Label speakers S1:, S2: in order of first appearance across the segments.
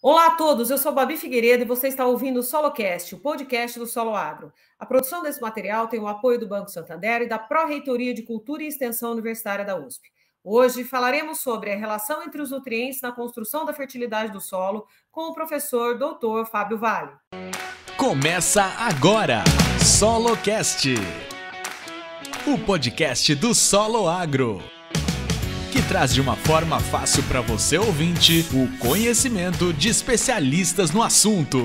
S1: Olá a todos, eu sou Babi Figueiredo e você está ouvindo o SoloCast, o podcast do Solo Agro. A produção desse material tem o apoio do Banco Santander e da Pró-Reitoria de Cultura e Extensão Universitária da USP. Hoje falaremos sobre a relação entre os nutrientes na construção da fertilidade do solo com o professor Dr. Fábio Vale.
S2: Começa agora, SoloCast, o podcast do Solo Agro, que traz de uma forma fácil para você ouvinte o conhecimento de especialistas no assunto.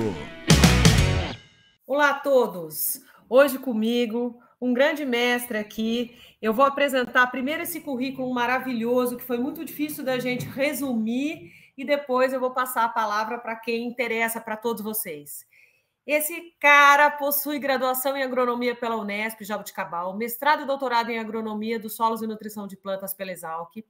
S1: Olá a todos! Hoje comigo, um grande mestre aqui. Eu vou apresentar primeiro esse currículo maravilhoso, que foi muito difícil da gente resumir, e depois eu vou passar a palavra para quem interessa para todos vocês. Esse cara possui graduação em agronomia pela Unesp, Jabuticabal, mestrado e doutorado em agronomia dos solos e nutrição de plantas pela Exalc.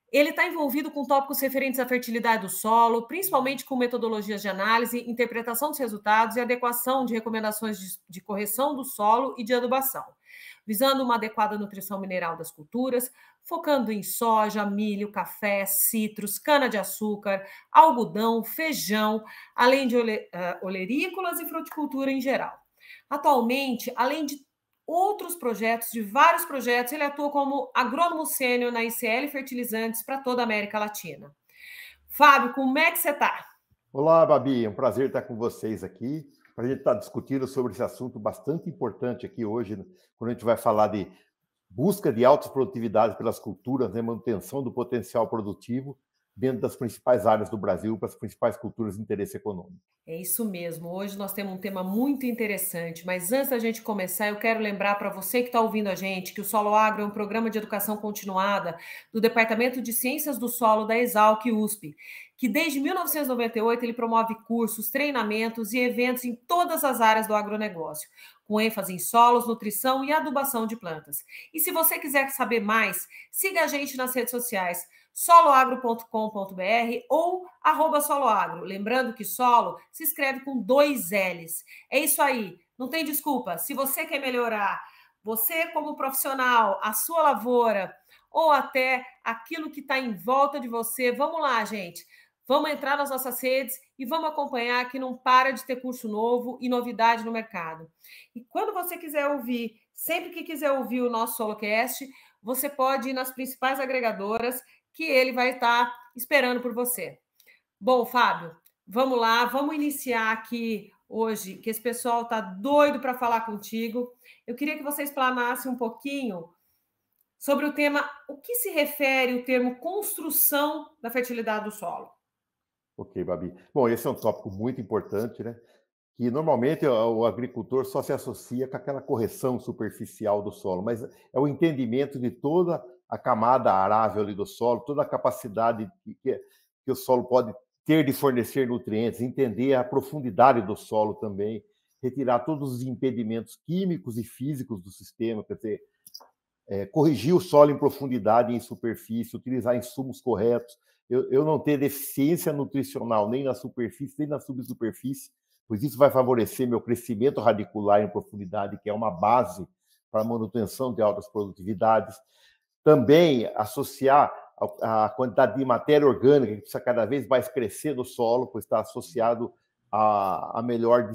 S1: Ele está envolvido com tópicos referentes à fertilidade do solo, principalmente com metodologias de análise, interpretação dos resultados e adequação de recomendações de correção do solo e de adubação, visando uma adequada nutrição mineral das culturas, focando em soja, milho, café, citros, cana-de-açúcar, algodão, feijão, além de olerícolas e fruticultura em geral. Atualmente, além de vários projetos, ele atua como agrônomo sênior na ICL Fertilizantes para toda a América Latina. Fábio, como é que você está?
S3: Olá, Babi, é um prazer estar com vocês aqui, para a gente estar discutindo sobre esse assunto bastante importante aqui hoje, quando a gente vai falar de busca de alta produtividade pelas culturas, né, manutenção do potencial produtivo dentro das principais áreas do Brasil, para as principais culturas de interesse econômico.
S1: É isso mesmo. Hoje nós temos um tema muito interessante, mas antes da gente começar, eu quero lembrar para você que está ouvindo a gente que o Solo Agro é um programa de educação continuada do Departamento de Ciências do Solo da Exalc USP, que desde 1998 ele promove cursos, treinamentos e eventos em todas as áreas do agronegócio, com ênfase em solos, nutrição e adubação de plantas. E se você quiser saber mais, siga a gente nas redes sociais, soloagro.com.br ou @soloagro. Lembrando que solo se escreve com 2 L's. É isso aí, não tem desculpa. Se você quer melhorar, você como profissional, a sua lavoura ou até aquilo que está em volta de você, vamos lá, gente. Vamos entrar nas nossas redes e vamos acompanhar que não para de ter curso novo e novidade no mercado. E quando você quiser ouvir, sempre que quiser ouvir o nosso SoloCast, você pode ir nas principais agregadoras que ele vai estar esperando por você. Bom, Fábio, vamos lá, vamos iniciar aqui hoje, que esse pessoal está doido para falar contigo. Eu queria que você explanasse um pouquinho sobre o tema, o que se refere o termo construção da fertilidade do solo.
S3: Ok, Babi. Bom, esse é um tópico muito importante, né? Que normalmente o agricultor só se associa com aquela correção superficial do solo, mas é o entendimento de toda a camada arável ali do solo, toda a capacidade que o solo pode ter de fornecer nutrientes, entender a profundidade do solo também, retirar todos os impedimentos químicos e físicos do sistema, quer dizer, corrigir o solo em profundidade e em superfície, utilizar insumos corretos, eu não ter deficiência nutricional nem na superfície, nem na subsuperfície, pois isso vai favorecer meu crescimento radicular em profundidade, que é uma base para a manutenção de altas produtividades. Também associar a quantidade de matéria orgânica que precisa cada vez mais crescer no solo, pois está associado a melhor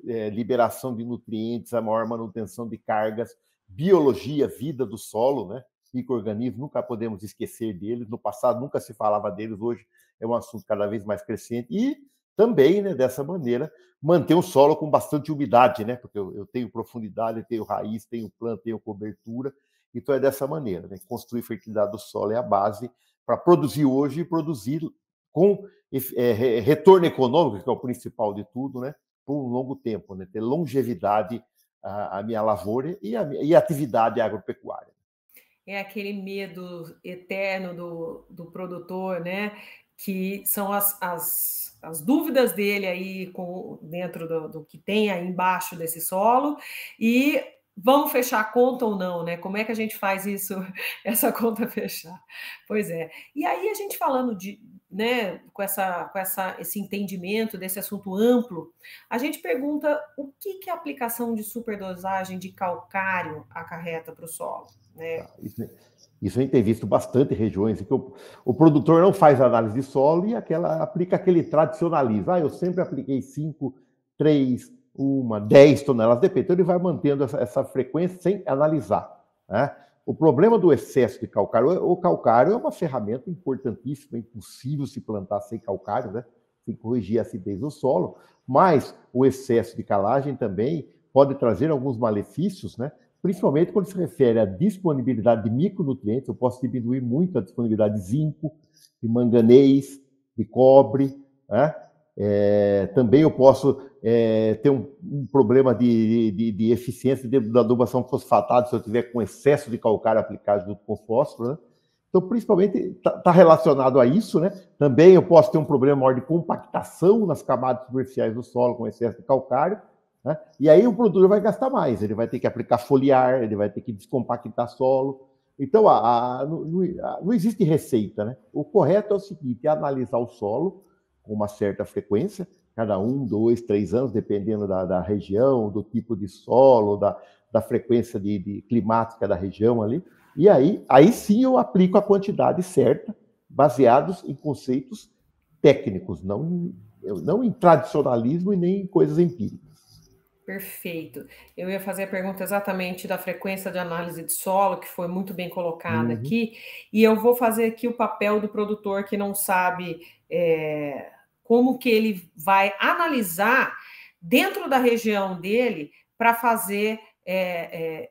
S3: liberação de nutrientes, a maior manutenção de cargas, biologia, vida do solo, né? Micro-organismos, nunca podemos esquecer deles. No passado nunca se falava deles, hoje é um assunto cada vez mais crescente. E também, né, dessa maneira, manter o solo com bastante umidade, né? Porque eu tenho profundidade, tenho raiz, tenho planta, tenho cobertura. Então é dessa maneira, né? Construir fertilidade do solo é a base para produzir hoje e produzir com retorno econômico, que é o principal de tudo, né? Por um longo tempo, né? Ter longevidade a minha lavoura e a atividade agropecuária.
S1: É aquele medo eterno do produtor, né? Que são as dúvidas dele aí dentro do que tem aí embaixo desse solo, e vamos fechar a conta ou não, né? Como é que a gente faz isso, essa conta fechar? Pois é. E aí a gente falando né, com esse entendimento desse assunto amplo, a gente pergunta o que a aplicação de superdosagem de calcário acarreta para o solo? né?
S3: Isso a gente tem visto bastante regiões em que o produtor não faz análise de solo e aplica aquele tradicionalismo. Eu sempre apliquei 5, 3, 10 toneladas, depende. Então ele vai mantendo essa frequência sem analisar, né? O problema do excesso de calcário, o calcário é uma ferramenta importantíssima, é impossível se plantar sem calcário, né? Tem que corrigir a acidez do solo, mas o excesso de calagem também pode trazer alguns malefícios, né? Principalmente quando se refere à disponibilidade de micronutrientes. Eu posso diminuir muito a disponibilidade de zinco, de manganês, de cobre, né? Também eu posso ter um problema de eficiência da adubação fosfatada se eu tiver com excesso de calcário aplicado junto com fósforo, né? Então, principalmente, está relacionado a isso, né? Também eu posso ter um problema maior de compactação nas camadas superficiais do solo com excesso de calcário, né? E aí o produtor vai gastar mais, ele vai ter que aplicar foliar, ele vai ter que descompactar solo. Então, não existe receita, né? O correto é o seguinte, é analisar o solo com uma certa frequência, cada 1, 2, 3 anos, dependendo da região, do tipo de solo, da frequência climática da região ali. E aí sim eu aplico a quantidade certa, baseados em conceitos técnicos, não em tradicionalismo e nem em coisas empíricas.
S1: Perfeito. Eu ia fazer a pergunta exatamente da frequência de análise de solo, que foi muito bem colocada aqui, e eu vou fazer aqui o papel do produtor que não sabe como que ele vai analisar dentro da região dele para fazer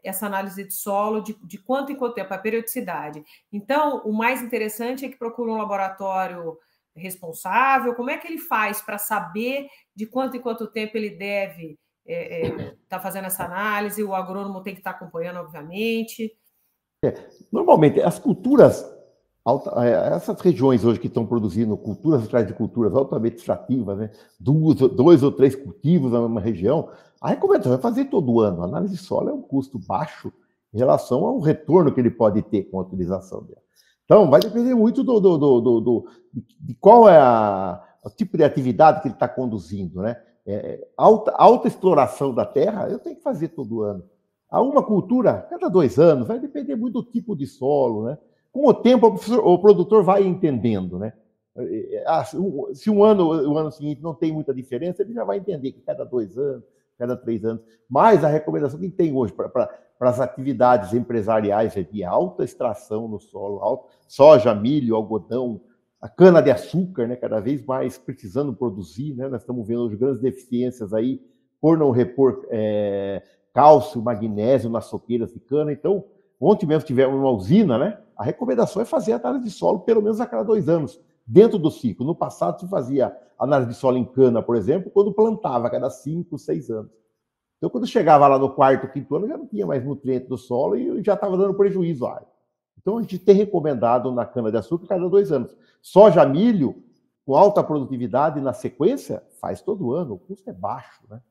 S1: essa análise de solo de quanto em quanto tempo, a periodicidade. Então, o mais interessante é que procura um laboratório responsável. Como é que ele faz para saber de quanto em quanto tempo ele deve tá fazendo essa análise? O agrônomo tem que estar acompanhando, obviamente.
S3: Normalmente, as culturas, essas regiões hoje que estão produzindo culturas atrás de culturas altamente extrativas, né? 2 ou 3 cultivos na mesma região, a recomendação é fazer todo ano. A análise de solo é um custo baixo em relação ao retorno que ele pode ter com a utilização dela. Então, vai depender muito de qual é o tipo de atividade que ele está conduzindo, né? Alta exploração da terra, eu tenho que fazer todo ano. A uma cultura, cada 2 anos, vai depender muito do tipo de solo, né? Com o tempo, o produtor vai entendendo, né? Se o ano seguinte não tem muita diferença, ele já vai entender que cada 2 anos, cada 3 anos. Mas a recomendação que tem hoje para as atividades empresariais é de alta extração no solo, soja, milho, algodão, a cana-de-açúcar, né, cada vez mais precisando produzir, né? Nós estamos vendo hoje grandes deficiências aí por não repor cálcio, magnésio nas soqueiras de cana. Então, ontem mesmo tivemos uma usina, né? A recomendação é fazer análise de solo pelo menos a cada 2 anos, dentro do ciclo. No passado, se fazia análise de solo em cana, por exemplo, quando plantava a cada 5, 6 anos. Então, quando chegava lá no 4º, 5º ano, já não tinha mais nutriente do solo e já estava dando prejuízo à área. Então, a gente tem recomendado na cana-de-açúcar cada 2 anos. Soja, milho, com alta produtividade na sequência, faz todo ano. O custo é baixo, né?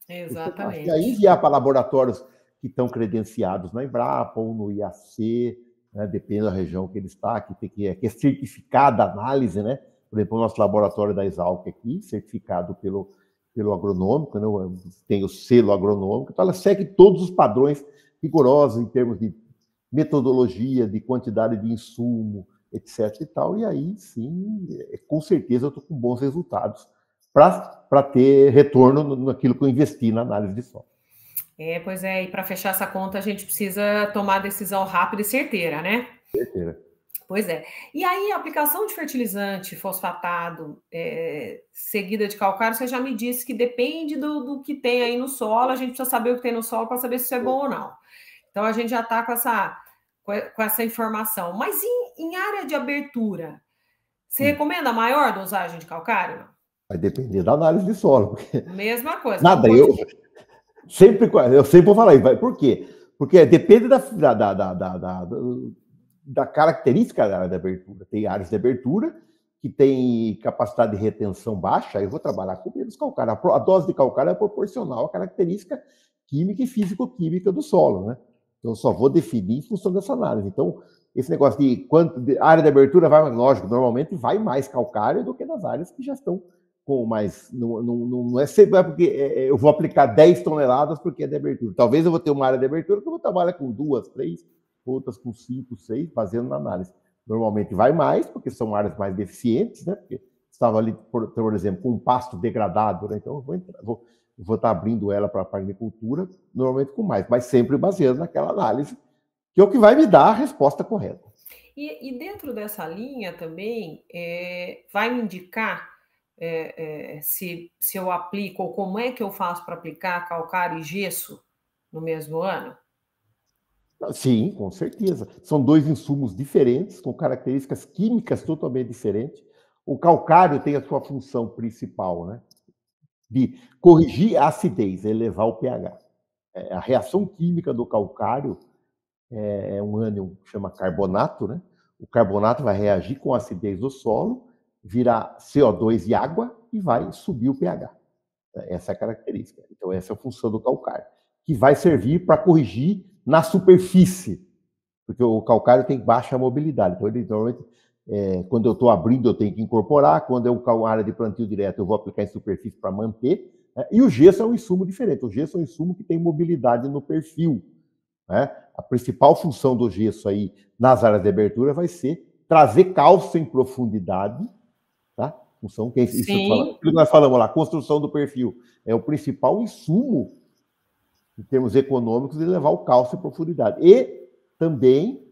S1: Exatamente.
S3: E aí enviar para laboratórios que estão credenciados na Embrapa ou no IAC, né? Depende da região que ele está, que é certificada a análise, né? Por exemplo, o nosso laboratório da Exalc aqui, certificado pelo agronômico, né? Tem o selo agronômico, então ela segue todos os padrões rigorosos em termos de metodologia, de quantidade de insumo, etc. e tal, e aí sim, com certeza eu estou com bons resultados para ter retorno naquilo que eu investi na análise de solo.
S1: Pois é, e para fechar essa conta a gente precisa tomar decisão rápida e certeira, né?
S3: Certeira.
S1: Pois é. E aí, a aplicação de fertilizante fosfatado seguida de calcário, você já me disse que depende do que tem aí no solo, a gente precisa saber o que tem no solo para saber se isso é bom ou não. Então, a gente já está com essa informação. Mas em área de abertura, você recomenda maior dosagem de calcário? Vai
S3: depender da análise de solo.
S1: Mesma coisa.
S3: Nada, eu sempre vou falar isso. Por quê? Porque depende da característica da área de abertura. Tem áreas de abertura que tem capacidade de retenção baixa, aí eu vou trabalhar com menos calcário. A dose de calcário é proporcional à característica química e físico-química do solo, né? Então, eu só vou definir em função dessa análise. Então, esse negócio de área de abertura vai, lógico, normalmente vai mais calcário do que nas áreas que já estão com mais. Não é sempre porque eu vou aplicar 10 toneladas porque é de abertura. Talvez eu vou ter uma área de abertura que eu vou trabalhar com 2, 3. outras com 5, 6, baseando na análise. Normalmente vai mais, porque são áreas mais deficientes, né? Porque estava ali, por exemplo, com um pasto degradado, né? Então eu vou estar abrindo ela para a agricultura, normalmente com mais, mas sempre baseando naquela análise, que é o que vai me dar a resposta correta.
S1: E dentro dessa linha também, vai me indicar se eu aplico, ou como é que eu faço para aplicar calcário e gesso no mesmo ano?
S3: Sim, com certeza. São dois insumos diferentes, com características químicas totalmente diferentes. O calcário tem a sua função principal, né? De corrigir a acidez, elevar o pH. A reação química do calcário é um ânion que chama carbonato, né? O carbonato vai reagir com a acidez do solo, virar CO2 e água e vai subir o pH. Essa é a característica. Então, essa é a função do calcário, que vai servir para corrigir na superfície, porque o calcário tem baixa mobilidade. Então, ele normalmente, quando eu estou abrindo, eu tenho que incorporar. Quando é uma área de plantio direto, eu vou aplicar em superfície para manter. E o gesso é um insumo diferente. O gesso é um insumo que tem mobilidade no perfil. Né? A principal função do gesso aí nas áreas de abertura vai ser trazer cálcio em profundidade, tá? Função que isso que nós falamos lá, construção do perfil é o principal insumo em termos econômicos de levar o cálcio em profundidade. E também,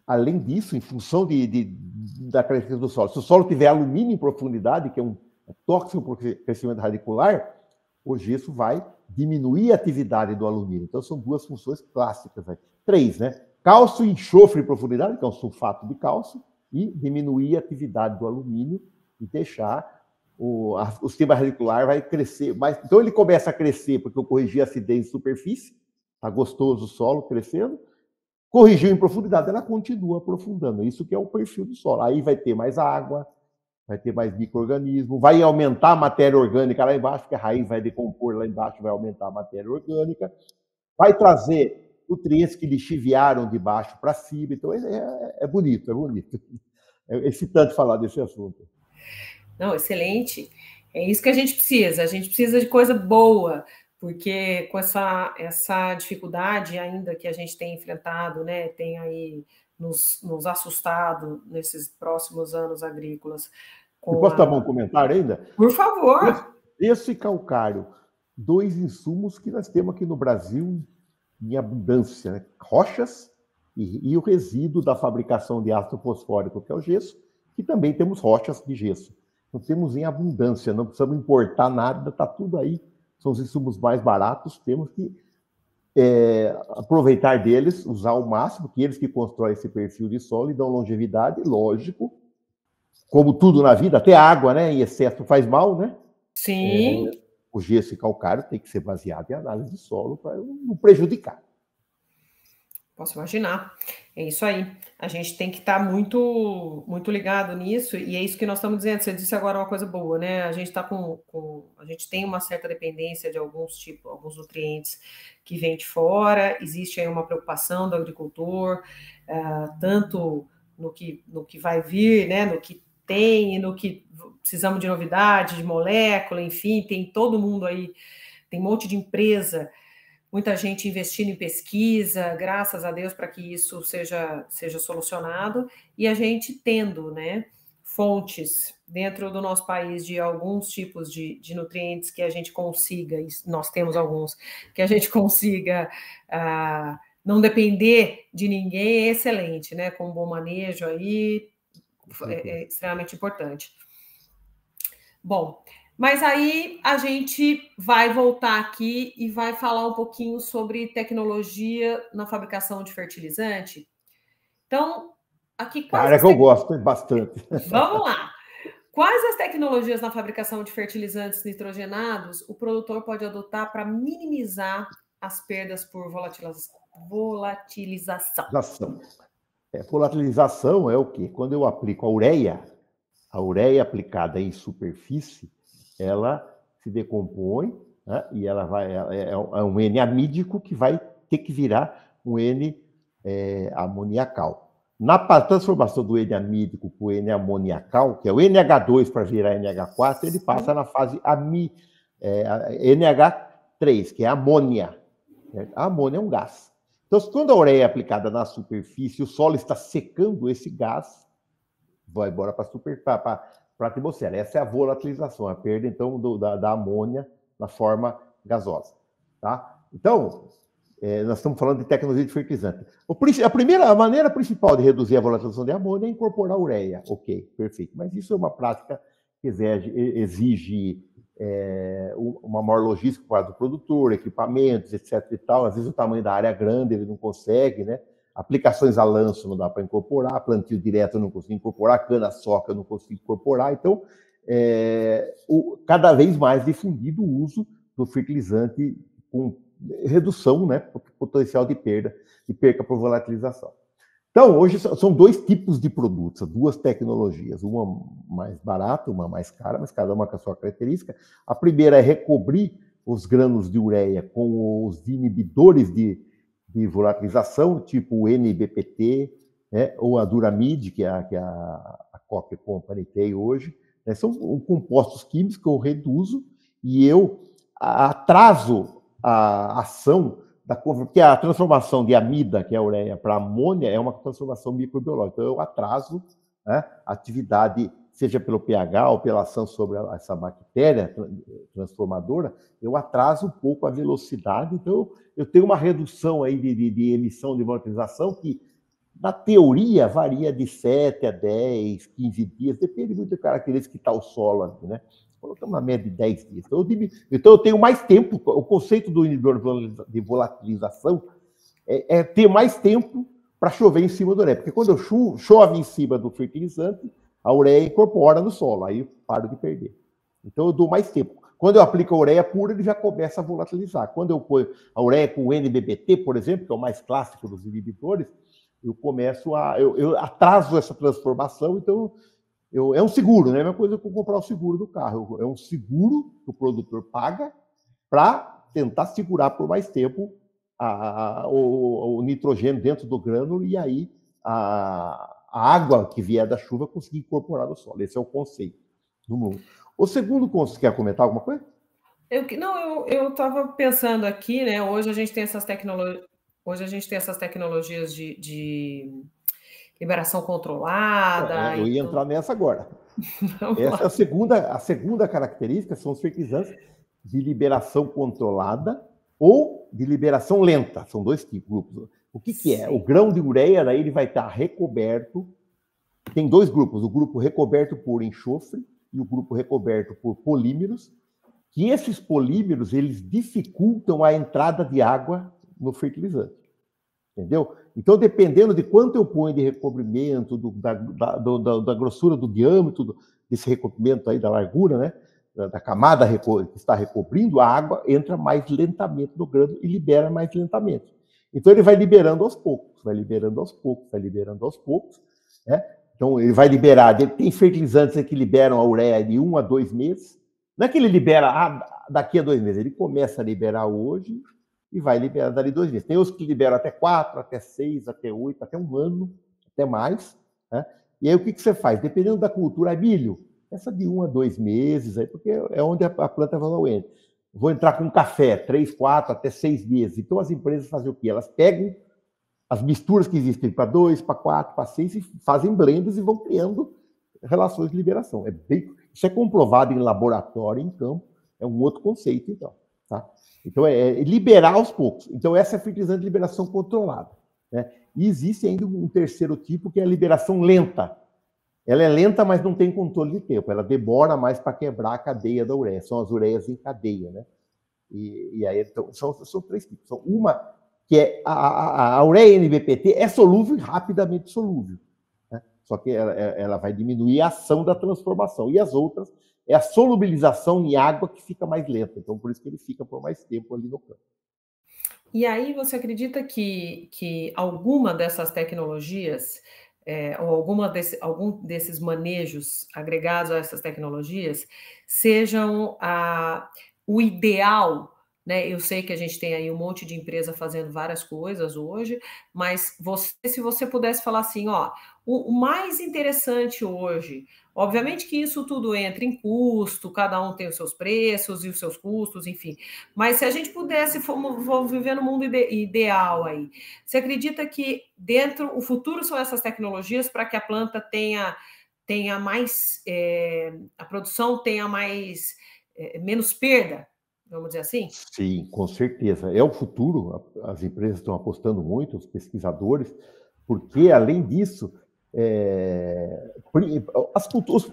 S3: além disso, em função da característica do solo, se o solo tiver alumínio em profundidade, que é um tóxico para o crescimento radicular, o gesso vai diminuir a atividade do alumínio. Então, são duas funções clássicas. Né? 3, né? Cálcio e enxofre em profundidade, que é um sulfato de cálcio, e diminuir a atividade do alumínio e deixar o sistema radicular vai crescer. Então, ele começa a crescer porque eu corrigi a acidez em superfície, está gostoso o solo crescendo. Corrigiu em profundidade, ela continua aprofundando. Isso que é o perfil do solo. Aí vai ter mais água, vai ter mais micro-organismo, vai aumentar a matéria orgânica lá embaixo, porque a raiz vai decompor lá embaixo, vai aumentar a matéria orgânica, vai trazer nutrientes que lixiviaram de baixo para cima. Então, é bonito, é bonito. É excitante falar desse assunto.
S1: Não, excelente. É isso que a gente precisa. A gente precisa de coisa boa, porque com essa dificuldade ainda que a gente tem enfrentado, né, tem aí nos assustado nesses próximos anos agrícolas.
S3: Eu posso dar um comentário ainda?
S1: Por favor.
S3: Gesso e calcário, dois insumos que nós temos aqui no Brasil em abundância, né? Rochas e o resíduo da fabricação de ácido fosfórico, que é o gesso, que também temos rochas de gesso. Então, temos em abundância, não precisamos importar nada, está tudo aí. São os insumos mais baratos, temos que aproveitar deles, usar o máximo, que eles que constroem esse perfil de solo e dão longevidade, lógico. Como tudo na vida, até água, né? Em excesso faz mal, né?
S1: Sim.
S3: O gesso e calcário tem que ser baseado em análise de solo para não prejudicar.
S1: Posso imaginar. É isso aí. A gente tem que estar muito, muito ligado nisso, e é isso que nós estamos dizendo. Você disse agora uma coisa boa, né? A gente está a gente tem uma certa dependência de alguns nutrientes que vêm de fora. Existe aí uma preocupação do agricultor, tanto no que vai vir, né? No que tem e no que precisamos de novidade, de molécula, enfim, tem todo mundo aí, tem um monte de empresa. Muita gente investindo em pesquisa, graças a Deus, para que isso seja solucionado, e a gente tendo, né, fontes dentro do nosso país de alguns tipos de nutrientes que a gente consiga, e nós temos alguns, que a gente consiga não depender de ninguém, é excelente, né? Com um bom manejo aí, é extremamente importante. Bom, mas aí a gente vai voltar aqui e vai falar um pouquinho sobre tecnologia na fabricação de fertilizante. Então, aqui quais...
S3: Cara, que eu gosto bastante.
S1: Vamos lá. Quais as tecnologias na fabricação de fertilizantes nitrogenados o produtor pode adotar para minimizar as perdas por volatilização?
S3: Volatilização é o quê? Quando eu aplico a ureia aplicada em superfície, ela se decompõe, né? E ela é um N amídico que vai ter que virar um N amoniacal. Na transformação do N amídico para o N amoniacal, que é o NH2 para virar NH4, ele passa na fase NH3, que é a amônia. A amônia é um gás. Então, quando a ureia é aplicada na superfície, o solo está secando esse gás, vai embora para a atmosfera. Essa é a volatilização, a perda, então, da amônia na forma gasosa. Tá? Então, nós estamos falando de tecnologia de fertilizante. A maneira principal de reduzir a volatilização de amônia é incorporar ureia. Ok, perfeito. Mas isso é uma prática que exige uma maior logística para o produtor, equipamentos, etc. e tal. Às vezes o tamanho da área é grande, ele não consegue, né? Aplicações a lanço não dá para incorporar, plantio direto eu não consigo incorporar, cana-soca eu não consigo incorporar. Então, cada vez mais difundido o uso do fertilizante com redução, né, potencial de perca por volatilização. Então, hoje são dois tipos de produtos, duas tecnologias, uma mais barata, uma mais cara, mas cada uma com a sua característica. A primeira é recobrir os grânulos de ureia com os inibidores de volatilização, tipo o NBPT, né, ou a Duramid, que a Coque Company tem hoje. Né, são compostos químicos que eu reduzo e eu atraso a ação porque a transformação de amida, que é a ureia, para amônia é uma transformação microbiológica. Então, eu atraso, né, a atividade, seja pelo pH ou pela ação sobre essa bactéria transformadora, eu atraso um pouco a velocidade. Então, eu tenho uma redução aí de emissão de volatilização que, na teoria, varia de 7 a 10, 15 dias, depende muito da característica que está o solo, né? Colocamos uma média de 10 dias. Então, eu tenho mais tempo. O conceito do inibidor de volatilização é ter mais tempo para chover em cima da ureia. Porque quando chove em cima do fertilizante, a ureia incorpora no solo. Aí eu paro de perder. Então, eu dou mais tempo. Quando eu aplico a ureia pura, ele já começa a volatilizar. Quando eu ponho a ureia com o NBBT, por exemplo, que é o mais clássico dos inibidores, eu atraso essa transformação. Então, é um seguro, né? É a mesma coisa que eu comprar o seguro do carro. É um seguro que o produtor paga para tentar segurar por mais tempo o nitrogênio dentro do grânulo e aí a água que vier da chuva conseguir incorporar no solo. Esse é o conceito do mundo. O segundo conceito, quer comentar alguma coisa?
S1: Eu estava pensando aqui, né? Hoje a gente tem essas tecnologias de liberação controlada.
S3: Eu ia entrar nessa agora. Essa é a segunda característica, são os fertilizantes de liberação controlada ou de liberação lenta. São dois grupos. O que é? O grão de ureia, daí ele vai estar recoberto. Tem dois grupos, o grupo recoberto por enxofre e o grupo recoberto por polímeros, que esses polímeros, eles dificultam a entrada de água no fertilizante. Entendeu? Então, dependendo de quanto eu ponho de recobrimento, da grossura, do diâmetro desse recobrimento aí, da largura, né, da camada que está recobrindo, a água entra mais lentamente no grânulo e libera mais lentamente. Então, ele vai liberando aos poucos, vai liberando aos poucos, vai liberando aos poucos. Né? Então, ele vai liberar. Tem fertilizantes que liberam a ureia de 1 a 2 meses. Não é que ele libera daqui a 2 meses, ele começa a liberar hoje e vai liberar dali 2 meses. Tem os que liberam até 4, até 6, até 8, até 1 ano, até mais. Né? E aí o que você faz? Dependendo da cultura, é milho. Essa de 1 a 2 meses, aí, porque é onde a planta vai doente. Vou entrar com café, 3, 4, até 6 meses. Então as empresas fazem o quê? Elas pegam as misturas que existem para 2, para 4, para 6 e fazem blendes e vão criando relações de liberação. Isso é comprovado em laboratório, em campo. É um outro conceito, então. Tá? Então, é liberar aos poucos. Então, essa é a fertilizante de liberação controlada. Né? E existe ainda um terceiro tipo, que é a liberação lenta. Ela é lenta, mas não tem controle de tempo. Ela demora mais para quebrar a cadeia da ureia. São as ureias em cadeia. Né? E aí, então, são 3 tipos. São uma que é a ureia NBPT é solúvel e rapidamente solúvel. Né? Só que ela vai diminuir a ação da transformação. E as outras é a solubilização em água que fica mais lenta. Então, por isso que ele fica por mais tempo ali no campo.
S1: E aí, você acredita que alguma dessas tecnologias, ou algum desses manejos agregados a essas tecnologias, sejam o ideal, né? Eu sei que a gente tem aí um monte de empresa fazendo várias coisas hoje, mas se você pudesse falar assim, ó, o mais interessante hoje, Obviamente que isso tudo entra em custo, cada um tem os seus preços e os seus custos, enfim. Mas se a gente pudesse viver no mundo ideal aí, você acredita que o futuro são essas tecnologias para que a planta tenha mais, a produção tenha menos perda, vamos dizer assim?
S3: Sim, com certeza. É o futuro, as empresas estão apostando muito, os pesquisadores, porque, além disso,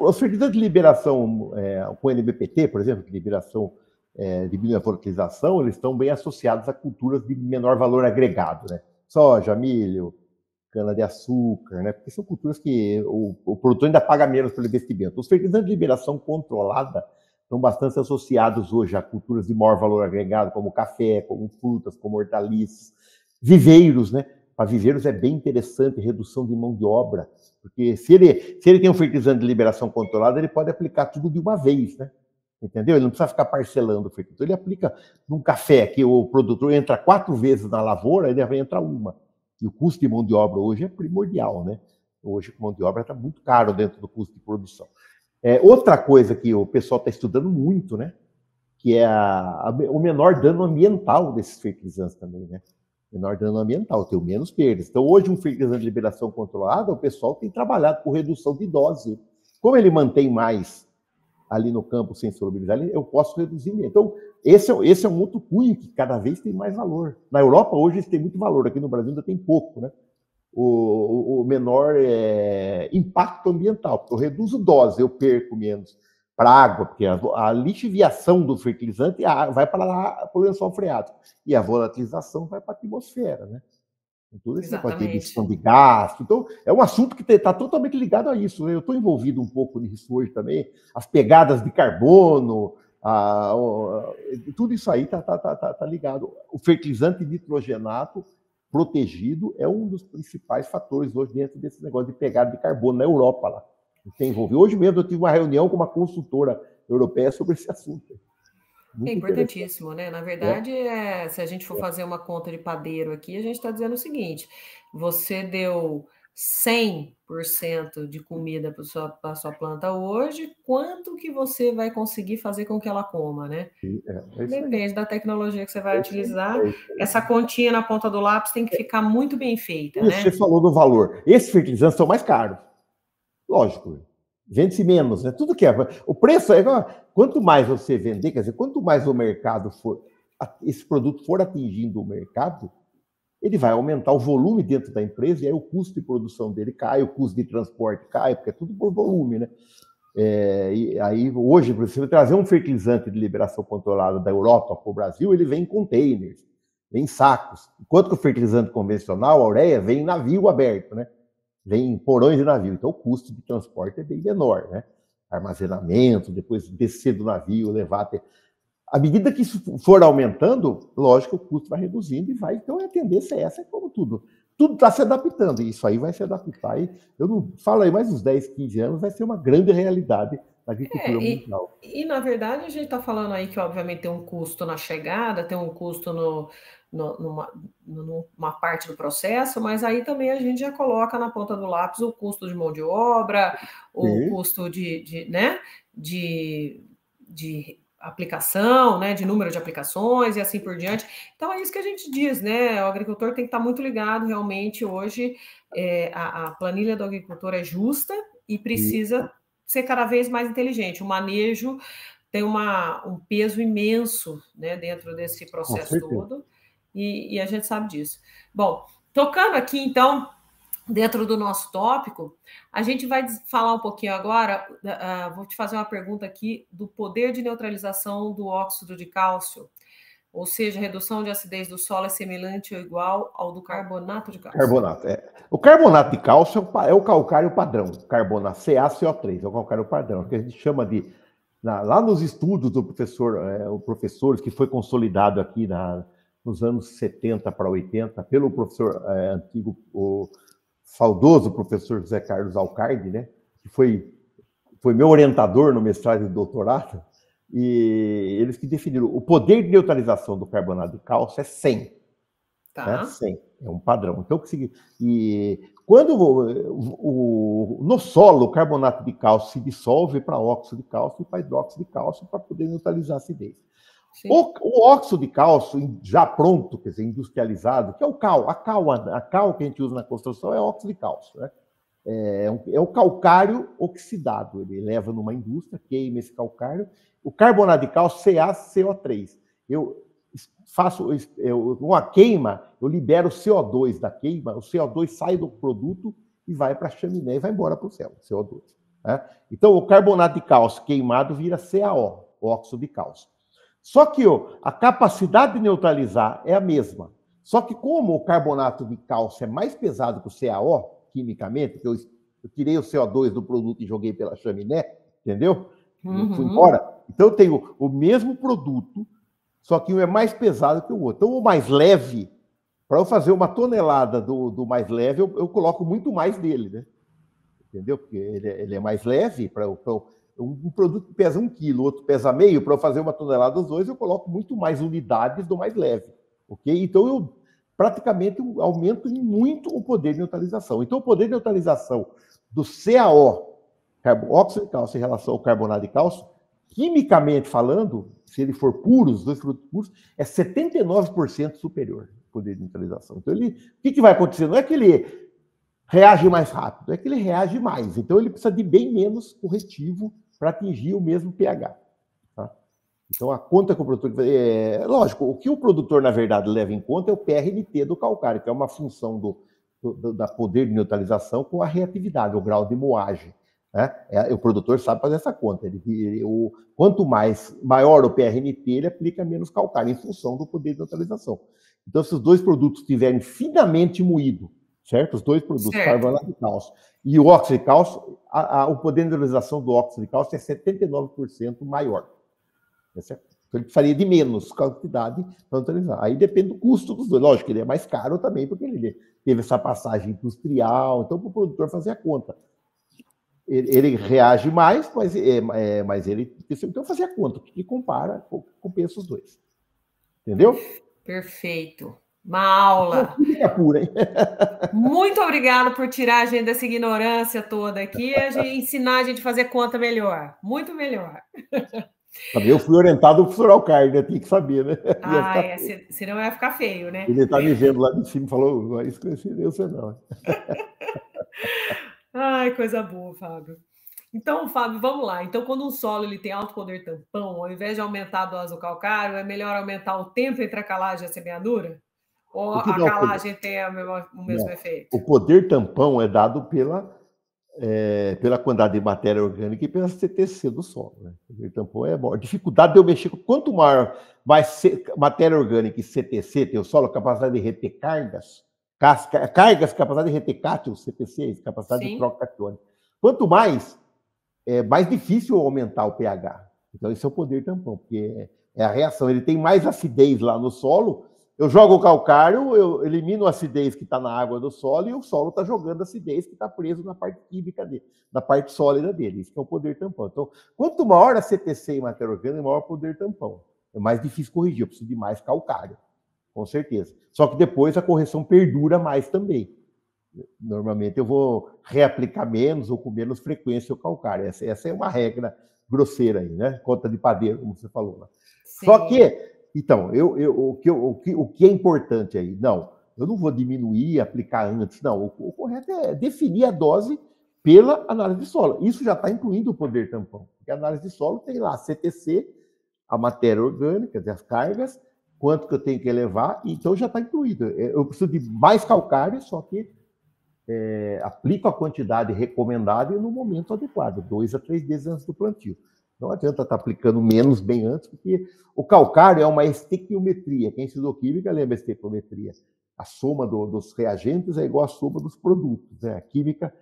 S3: os fertilizantes de liberação com NBPT, por exemplo, de liberação de biovolatilização, eles estão bem associados a culturas de menor valor agregado, né? Soja, milho, cana-de-açúcar, né? Porque são culturas que o produtor ainda paga menos pelo investimento. Os fertilizantes de liberação controlada estão bastante associados hoje a culturas de maior valor agregado, como café, como frutas, como hortaliças, viveiros, né? Para viveiros é bem interessante, redução de mão de obra, porque se ele tem um fertilizante de liberação controlada, ele pode aplicar tudo de uma vez, né? Entendeu? Ele não precisa ficar parcelando o fertilizante. Ele aplica num café que o produtor entra 4 vezes na lavoura, ele vai entrar uma. E o custo de mão de obra hoje é primordial, né? Hoje a mão de obra está muito caro dentro do custo de produção. Outra coisa que o pessoal está estudando muito, né? Que é o menor dano ambiental desses fertilizantes também, né? Menor dano ambiental, tem menos perdas. Então, hoje, um fertilizante de liberação controlada, o pessoal tem trabalhado com redução de dose. Como ele mantém mais ali no campo sem solubilizar, eu posso reduzir mesmo. Então, esse é um outro cunho que cada vez tem mais valor. Na Europa, hoje, isso tem muito valor. Aqui no Brasil ainda tem pouco, né? O menor impacto ambiental, porque eu reduzo dose, eu perco menos para a água, porque a lixiviação do fertilizante vai para o lençol freático, e a volatilização vai para a atmosfera, né? Tudo isso pode ter emissão de gás. Então, é um assunto que está totalmente ligado a isso, né? Eu estou envolvido um pouco nisso hoje também, as pegadas de carbono, tudo isso aí está ligado. O fertilizante nitrogenato protegido é um dos principais fatores hoje dentro desse negócio de pegada de carbono na Europa lá. Tem envolvido. Hoje mesmo eu tive uma reunião com uma consultora europeia sobre esse assunto.
S1: É importantíssimo, né? Na verdade, se a gente for fazer uma conta de padeiro aqui, a gente está dizendo o seguinte: você deu 100% de comida para a sua planta hoje, quanto que você vai conseguir fazer com que ela coma, né? Depende da tecnologia que você vai utilizar. Essa continha na ponta do lápis tem que ficar muito bem feita, né?
S3: Você falou do valor. Esses fertilizantes são mais caros. Lógico, vende-se menos, né? Tudo que é. O preço é igual. Quanto mais você vender, quer dizer, quanto mais o mercado esse produto for atingindo o mercado, ele vai aumentar o volume dentro da empresa e aí o custo de produção dele cai, o custo de transporte cai, porque é tudo por volume, né? E aí, hoje, para você trazer um fertilizante de liberação controlada da Europa para o Brasil, ele vem em containers, vem em sacos. Enquanto que o fertilizante convencional, a ureia, vem em navio aberto, né? Vem em porões de navio. Então, o custo de transporte é bem menor, né? Armazenamento, depois descer do navio, levar até... À medida que isso for aumentando, lógico, o custo vai reduzindo e vai... Então, a tendência é essa, é como tudo. Tudo está se adaptando, e isso aí vai se adaptar. E eu não falo aí, mais uns 10, 15 anos vai ser uma grande realidade na agricultura mundial.
S1: E, na verdade, a gente está falando aí que, obviamente, tem um custo na chegada, tem um custo numa parte do processo, mas aí também a gente já coloca na ponta do lápis o custo de mão de obra, o custo de aplicação, né, de número de aplicações e assim por diante. Então é isso que a gente diz, né? O agricultor tem que estar muito ligado realmente hoje. A planilha do agricultor é justa e precisa ser cada vez mais inteligente. O manejo tem um peso imenso, né, dentro desse processo todo, e a gente sabe disso. Bom, tocando aqui então dentro do nosso tópico, a gente vai falar um pouquinho agora, vou te fazer uma pergunta aqui do poder de neutralização do óxido de cálcio, ou seja, a redução de acidez do solo é semelhante ou igual ao do carbonato de cálcio.
S3: Carbonato, O carbonato de cálcio é o calcário padrão, carbonato CaCO3, é o calcário padrão, que a gente chama de... Lá nos estudos do professores que foi consolidado aqui nos anos 70 para 80, pelo professor antigo, o saudoso professor José Carlos Alcardi, né, que foi meu orientador no mestrado e doutorado, e eles que definiram o poder de neutralização do carbonato de cálcio é 100. né?
S1: Tá.
S3: 100, é um padrão. Então, e quando no solo o carbonato de cálcio se dissolve para óxido de cálcio e para hidróxido de cálcio para poder neutralizar a acidez. O óxido de cálcio já pronto, quer dizer, industrializado, que é o cal. A cal que a gente usa na construção é óxido de cálcio, né? É o calcário oxidado. Ele leva numa indústria, queima esse calcário. O carbonato de cálcio, CaCO3. Eu faço uma queima, eu libero o CO2 da queima, o CO2 sai do produto e vai para a chaminé e vai embora para o céu, CO2. Né? Então, o carbonato de cálcio queimado vira CaO, óxido de cálcio. Só que a capacidade de neutralizar é a mesma. Só que como o carbonato de cálcio é mais pesado que o CaO, quimicamente, que eu tirei o CO2 do produto e joguei pela chaminé, entendeu? Fui embora. Então, eu tenho o mesmo produto, só que um é mais pesado que o outro. Então, o mais leve, para eu fazer uma tonelada do mais leve, eu coloco muito mais dele, né? Entendeu? Porque ele é mais leve. Um produto que pesa 1 quilo, outro pesa meio, para eu fazer uma tonelada dos dois, eu coloco muito mais unidades do mais leve. Ok? Então, eu praticamente aumento muito o poder de neutralização. Então, o poder de neutralização do CaO, óxido de cálcio, em relação ao carbonato de cálcio, quimicamente falando, se ele for puro, os dois produtos puros, é 79% superior o poder de neutralização. Então, o que vai acontecer? Não é que ele reage mais rápido, é que ele reage mais. Então, ele precisa de bem menos corretivo para atingir o mesmo pH. Tá? Então, a conta que o produtor... lógico, o que o produtor, na verdade, leva em conta é o PRNT do calcário, que é uma função da poder de neutralização com a reatividade, o grau de moagem. Né? O produtor sabe fazer essa conta. Quanto maior o PRNT, ele aplica menos calcário, em função do poder de neutralização. Então, se os dois produtos estiverem finamente moídos, certo? Os dois produtos, carbonato de cálcio e o óxido de cálcio, o poder de neutralização do óxido de cálcio é 79% maior. Certo? Então, ele precisaria de menos quantidade para neutralizar. Aí depende do custo dos dois. Lógico que ele é mais caro também, porque ele teve essa passagem industrial. Então, para o produtor fazer a conta, ele reage mais, mas ele tem que então fazer a conta, que compara, compensa os dois. Entendeu?
S1: Perfeito. Uma aula.
S3: Química pura, hein?
S1: Muito obrigado por tirar a gente dessa ignorância toda aqui e ensinar a gente a fazer conta melhor. Muito melhor.
S3: Eu fui orientado ao professor Alcaide, tinha que saber, né?
S1: Senão ia ficar feio, né?
S3: Ele está me vendo lá de cima e falou, isso que eu ensinei você não.
S1: Ai, coisa boa, Fábio. Então, Fábio, vamos lá. Então, quando um solo ele tem alto poder tampão, ao invés de aumentar a dose do calcário, é melhor aumentar o tempo entre a calagem e a semeadura? Ou a calagem tem o mesmo efeito?
S3: O poder tampão é dado pela quantidade de matéria orgânica e pela CTC do solo. Né? O poder tampão é bom. A dificuldade de eu mexer, quanto maior mais matéria orgânica e CTC tem o solo, a capacidade de reter cargas, capacidade de reter cátions, CTC, capacidade de troca catiônica. Quanto mais, é mais difícil aumentar o pH. Então, esse é o poder tampão, porque é a reação. Ele tem mais acidez lá no solo. Eu jogo o calcário, eu elimino a acidez que está na água do solo e o solo está jogando a acidez que está preso na parte química dele, na parte sólida dele. Isso que é o poder tampão. Então, quanto maior a CTC em matéria orgânica, maior o poder tampão. É mais difícil corrigir, eu preciso de mais calcário, com certeza. Só que depois a correção perdura mais também. Normalmente eu vou reaplicar menos ou com menos frequência o calcário. Essa é uma regra grosseira aí, né? Conta de padeiro, como você falou lá. Sim. Só que, então, o que é importante aí? Não, eu não vou diminuir, aplicar antes. Não, o correto é definir a dose pela análise de solo. Isso já está incluindo o poder tampão. Porque a análise de solo tem lá a CTC, a matéria orgânica, as cargas, quanto que eu tenho que elevar, então já está incluído. Eu preciso de mais calcário, só que aplico a quantidade recomendada e no momento adequado, 2 a 3 vezes antes do plantio. Não adianta estar aplicando menos bem antes, porque o calcário é uma estequiometria. Quem estudou química lembra a estequiometria. A soma dos reagentes é igual à soma dos produtos. Né? A química,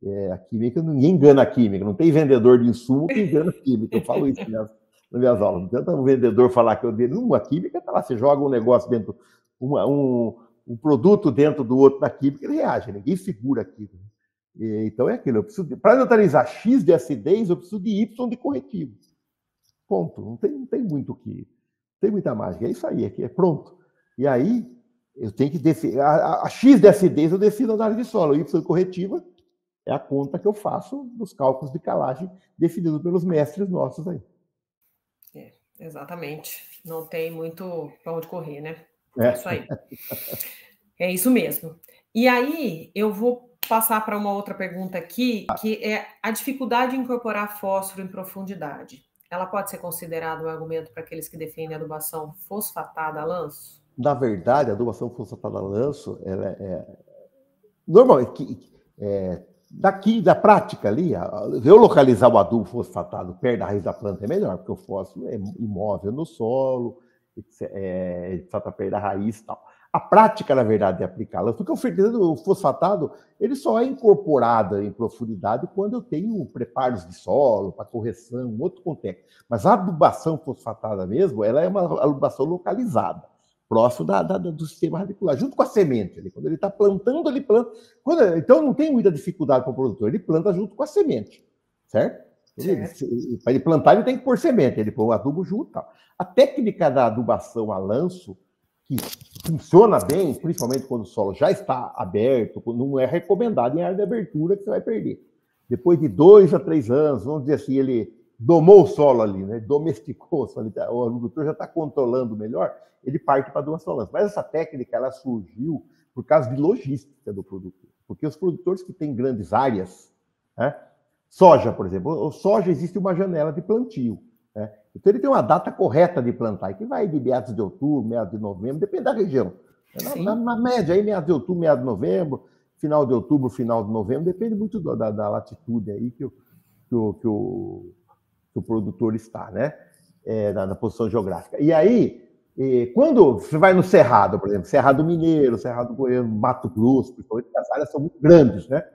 S3: ninguém engana a química. Não tem vendedor de insumo que engana a química. Eu falo isso nas minhas aulas. Não adianta um vendedor falar que eu dei uma química, tá lá, você joga um negócio dentro, um produto dentro do outro na química, ele reage, ninguém segura aquilo. Então é aquilo, para neutralizar X de acidez, eu preciso de Y de corretivo. Ponto. Não tem muito o que. Não tem muita mágica. É isso aí, aqui é pronto. E aí, eu tenho que definir. A X de acidez eu defino na análise de solo. A Y corretiva é a conta que eu faço dos cálculos de calagem definidos pelos mestres nossos aí.
S1: Exatamente. Não tem muito para onde correr, né? É isso aí. É isso mesmo. E aí, eu vou passar para uma outra pergunta aqui, que é a dificuldade de incorporar fósforo em profundidade. Ela pode ser considerada um argumento para aqueles que defendem a adubação fosfatada a lanço?
S3: Na verdade, a adubação fosfatada a lanço, ela normalmente, daqui da prática ali, eu localizar o adubo fosfatado perto da raiz da planta é melhor, porque o fósforo é imóvel no solo, ele está perto da raiz e tal. A prática, na verdade, é aplicá-la, porque o fosfatado ele só é incorporado em profundidade quando eu tenho preparos de solo para correção, um outro contexto. Mas a adubação fosfatada mesmo, ela é uma adubação localizada, próximo do sistema radicular, junto com a semente. Quando ele está plantando, ele planta. Então, não tem muita dificuldade para o produtor, ele planta junto com a semente, certo? Para ele plantar, ele tem que pôr semente, ele põe o adubo junto. Tal. A técnica da adubação a lanço, que funciona bem, principalmente quando o solo já está aberto, não é recomendado em área de abertura que você vai perder. Depois de 2 a 3 anos, vamos dizer assim, ele domou o solo ali, né? Domesticou o solo, o agricultor já está controlando melhor, ele parte para a adubação a lanço. Mas essa técnica ela surgiu por causa de logística do produtor. Porque os produtores que têm grandes áreas, né? Soja, por exemplo, o soja existe uma janela de plantio. Né? Então ele tem uma data correta de plantar, que vai de meados de outubro, meados de novembro, depende da região. Na média, aí, meados de outubro, meados de novembro, final de outubro, final de novembro, depende muito da latitude aí que o produtor está, né? Na posição geográfica. E aí, quando você vai no Cerrado, por exemplo, Cerrado Mineiro, Cerrado Goiano, Mato Grosso, principalmente, as áreas são muito grandes, né?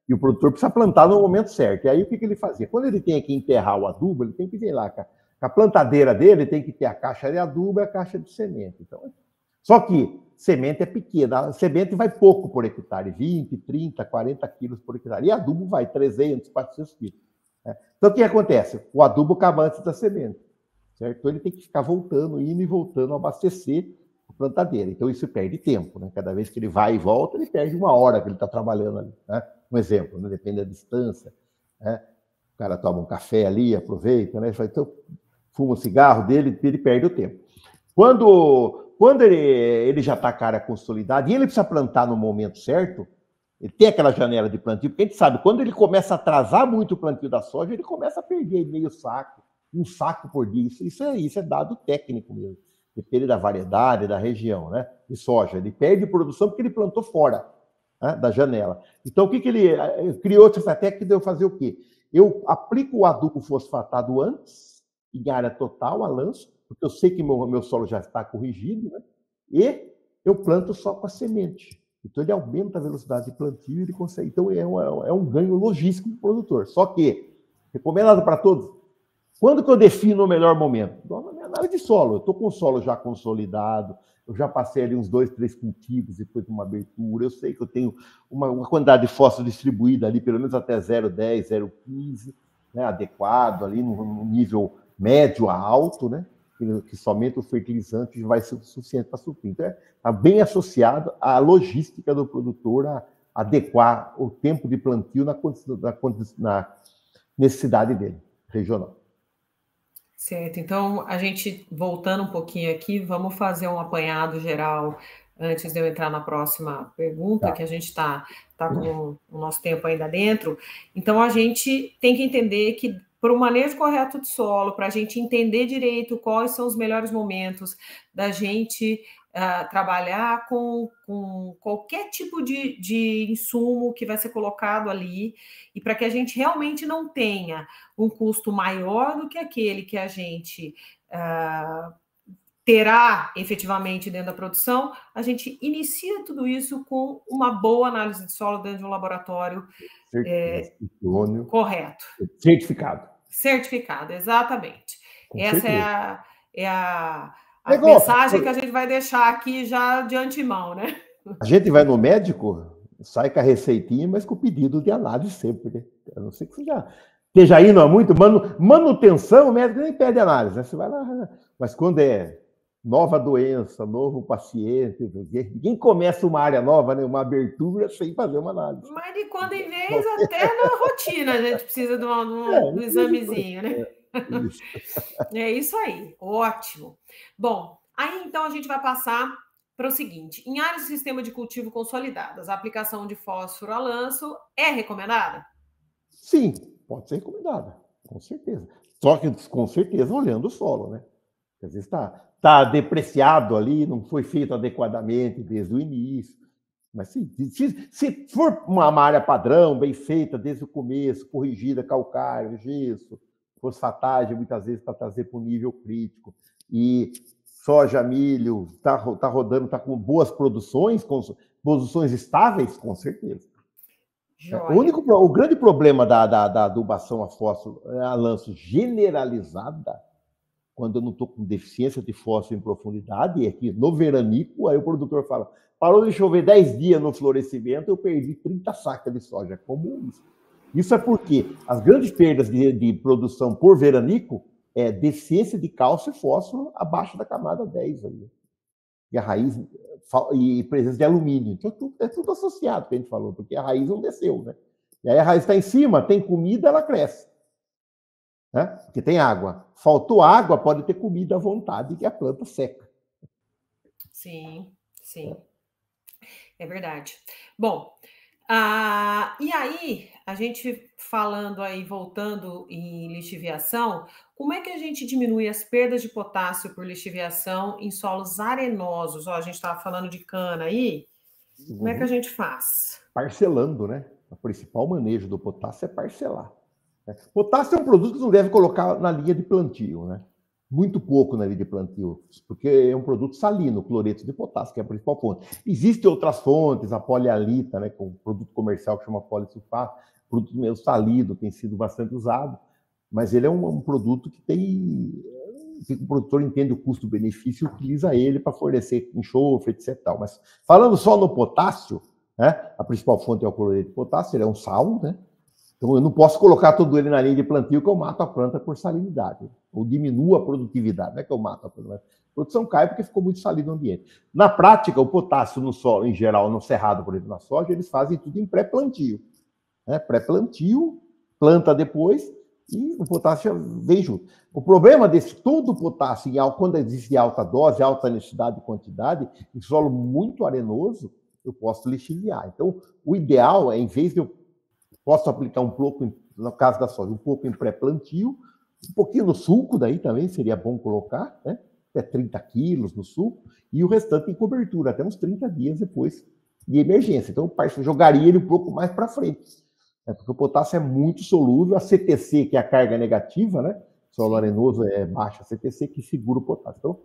S3: E o produtor precisa plantar no momento certo. E aí, o que ele fazia? Quando ele tem que enterrar o adubo, ele tem que ver lá, com a plantadeira dele, tem que ter a caixa de adubo e a caixa de semente. Então, só que semente é pequena, a semente vai pouco por hectare, 20, 30, 40 quilos por hectare. E adubo vai 300, 400 quilos. Né? Então, o que acontece? O adubo acaba antes da semente. Certo? Então, ele tem que ficar voltando, indo e voltando, abastecer a plantadeira. Então, isso perde tempo. Né? Cada vez que ele vai e volta, ele perde 1 hora que ele está trabalhando ali. Né? Um exemplo, né? Depende da distância. Né? O cara toma um café ali, aproveita, né? Então, fuma o cigarro dele, ele perde o tempo. Quando ele já está a cara consolidada e ele precisa plantar no momento certo, ele tem aquela janela de plantio, porque a gente sabe, quando ele começa a atrasar muito o plantio da soja, ele começa a perder meio saco, 1 saco por dia. Isso é dado técnico mesmo. Depende da variedade, da região, né? De soja. Ele perde produção porque ele plantou fora, né, da janela. Então, o que ele criou essa técnica de eu fazer o quê? Eu aplico o adubo fosfatado antes, em área total, a lanço, porque eu sei que meu solo já está corrigido, né? E eu planto só com a semente. Então, ele aumenta a velocidade de plantio e ele consegue. Então, é um ganho logístico para o produtor. Só que, recomendado para todos, quando que eu defino o melhor momento? Na minha análise de solo. Eu estou com o solo já consolidado, eu já passei ali uns 2, 3 cultivos depois de uma abertura, eu sei que eu tenho uma quantidade de fósforo distribuída ali, pelo menos até 0,10, 0,15, né, adequado, ali no nível médio a alto, né, que somente o fertilizante vai ser o suficiente para suprir. Então, está bem associado à logística do produtor a adequar o tempo de plantio na necessidade dele, regional.
S1: Certo, então a gente, voltando um pouquinho aqui, vamos fazer um apanhado geral antes de eu entrar na próxima pergunta, que a gente está com o nosso tempo ainda dentro. Então a gente tem que entender que para o manejo correto de solo, para a gente entender direito quais são os melhores momentos da gente trabalhar com qualquer tipo de insumo que vai ser colocado ali, e para que a gente realmente não tenha um custo maior do que aquele que a gente terá efetivamente dentro da produção, a gente inicia tudo isso com uma boa análise de solo dentro de um laboratório correto. Certificado, exatamente. Essa é a mensagem que a gente vai deixar aqui já de antemão, né?
S3: A gente vai no médico, sai com a receitinha, mas com o pedido de análise sempre, né? A não ser que você já esteja indo há muito. Manutenção, o médico nem pede análise, né? Você vai lá. Mas quando é nova doença, novo paciente. Ninguém começa uma área nova, né? Uma abertura sem fazer uma análise.
S1: Mas de quando em vez, até na rotina, a gente precisa do examezinho, né?
S3: Isso.
S1: É isso aí, ótimo. Bom, aí então a gente vai passar para o seguinte: em áreas de sistema de cultivo consolidadas, a aplicação de fósforo a lanço é recomendada?
S3: Sim, pode ser recomendada, com certeza. Só que, com certeza, olhando o solo, né? Às vezes está depreciado ali, não foi feito adequadamente desde o início. Mas se for uma área padrão, bem feita desde o começo, corrigida, calcário, gesso, fosfatagem, muitas vezes para trazer para o nível crítico, e soja, milho, está rodando, está com boas produções, com produções estáveis, com certeza. O grande problema da adubação a fósforo a lanço generalizada, quando eu não estou com deficiência de fósforo em profundidade, é que no veranico, aí o produtor fala, parou de chover 10 dias no florescimento, eu perdi 30 sacas de soja. É comum isso. Isso é porque as grandes perdas de produção por veranico é deficiência de cálcio e fósforo abaixo da camada 10 ali. E a raiz e presença de alumínio. Então, é tudo associado que a gente falou, porque a raiz não desceu, né? E aí a raiz está em cima, tem comida, ela cresce. Né? Porque tem água. Faltou água, pode ter comida à vontade, que a planta seca.
S1: Sim, sim. É verdade. Bom, e aí, a gente falando aí, voltando em lixiviação, como é que a gente diminui as perdas de potássio por lixiviação em solos arenosos? Ó, a gente estava falando de cana aí, como é que a gente faz?
S3: Parcelando, né? O principal manejo do potássio é parcelar. Potássio é um produto que não deve colocar na linha de plantio, né? Muito pouco na linha de plantio, porque é um produto salino, cloreto de potássio, que é a principal fonte. Existem outras fontes, a polialita, né, que é um produto comercial que chama polisulfato, produto meio salido, tem sido bastante usado, mas ele é um produto que o produtor entende o custo-benefício e utiliza ele para fornecer enxofre, etc. Mas falando só no potássio, né, a principal fonte é o cloreto de potássio, ele é um sal, né? Então, eu não posso colocar tudo ele na linha de plantio que eu mato a planta por salinidade, ou diminuo a produtividade, não é que eu mato a planta. A produção cai porque ficou muito salido no ambiente. Na prática, o potássio no solo, em geral, no cerrado, por exemplo, na soja, eles fazem tudo em pré-plantio. Né? Pré-plantio, planta depois, e o potássio vem junto. O problema desse todo o potássio, quando existe alta dose, alta necessidade e quantidade, em solo muito arenoso, eu posso lixiviar. Então, o ideal é, em vez de eu posso aplicar um pouco, no caso da soja, um pouco em pré-plantio, um pouquinho no sulco, daí também seria bom colocar, né? Até 30 quilos no sulco, e o restante em cobertura, até uns 30 dias depois de emergência. Então, eu jogaria ele um pouco mais para frente, né? Porque o potássio é muito solúvel, a CTC, que é a carga negativa, né? Solo arenoso é baixa CTC, que segura o potássio. Então,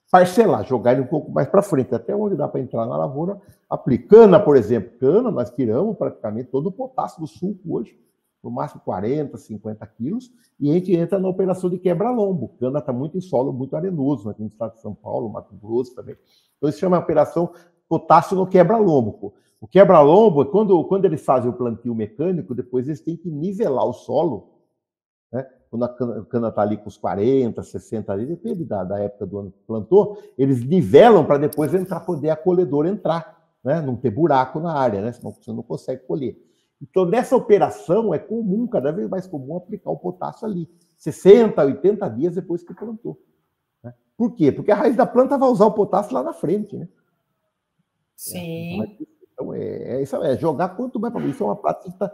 S3: parcelar, jogar ele um pouco mais para frente, até onde dá para entrar na lavoura, aplica. Cana, por exemplo, cana, nós tiramos praticamente todo o potássio do sulco hoje, no máximo 40, 50 quilos, e a gente entra na operação de quebra-lombo. Cana está muito em solo, muito arenoso, aqui no estado de São Paulo, Mato Grosso também. Então, isso chama operação potássio no quebra-lombo. O quebra-lombo, quando eles fazem o plantio mecânico, depois eles têm que nivelar o solo, né? Quando a cana está ali com os 40, 60 ali, depende da época do ano que plantou, eles nivelam para depois poder a colhedora entrar, né? Não ter buraco na área, né? Senão você não consegue colher. Então, nessa operação, é comum, cada vez mais comum, aplicar o potássio ali, 60, 80 dias depois que plantou. Né? Por quê? Porque a raiz da planta vai usar o potássio lá na frente, né?
S1: Sim.
S3: Então, isso jogar quanto mais para isso. É uma prática que está